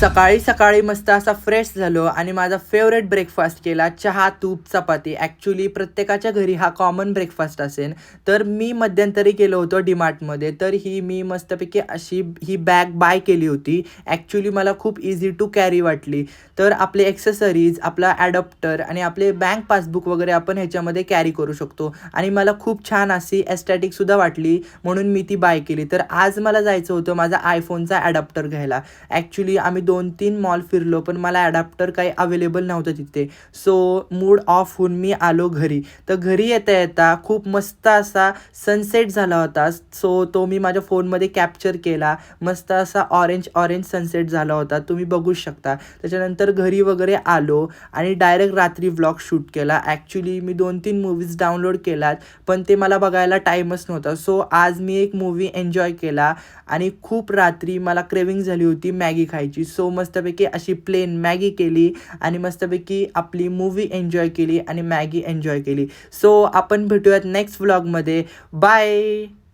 सकाळी सकाळी मस्त असा फ्रेश झालो आणि माझा फेवरेट ब्रेकफास्ट केला, चहा, तूप, चपाती. ॲक्च्युली प्रत्येकाच्या घरी हा कॉमन ब्रेकफास्ट असेल. तर मी मध्यंतरी गेलो होतो डीमार्टमध्ये, तर मी मस्तपैकी अशी ही बॅग बाय केली होती. ॲक्च्युली मला खूप इझी टू कॅरी वाटली. तर आपले एक्सेसरीज, आपला ॲडॉप्टर आणि आपले बँक पासबुक वगैरे आपण ह्याच्यामध्ये कॅरी करू शकतो आणि मला खूप छान अशी एस्थेटिकसुद्धा वाटली, म्हणून मी ती बाय केली. तर आज मला जायचं होतं माझा आयफोनचा ॲडॉप्टर घ्यायला. ॲक्च्युली आम्ही 2-3 मॉल फिरलो, पण मला ॲडॅप्टर काही अवेलेबल नव्हतं तिथे. सो मूड ऑफ होऊन मी आलो घरी. तर घरी येता-येता खूप मस्त असा सनसेट झाला होता. सो तो मी माझ्या फोनमध्ये कॅप्चर केला. मस्त असा ऑरेंज सनसेट झाला होता. तुम्ही बघू शकता. त्याच्यानंतर घरी वगैरे आलो आणि डायरेक्ट रात्री व्लॉग शूट केला. ॲक्च्युली मी 2-3 मूव्हीज डाउनलोड केल्यात, पण ते मला बघायला टाईमच नव्हता. सो आज मी एक मूव्ही एन्जॉय केला आणि खूप रात्री मला क्रेव्हिंग झाली होती मॅगी खायची. सो मस्तपैकी अशी प्लेन मॅगी केली आणि मस्तपैकी आपली मूव्ही एन्जॉय केली आणि मॅगी एन्जॉय केली. सो आपण भेटूयात नेक्स्ट व्लॉगमध्ये. बाय.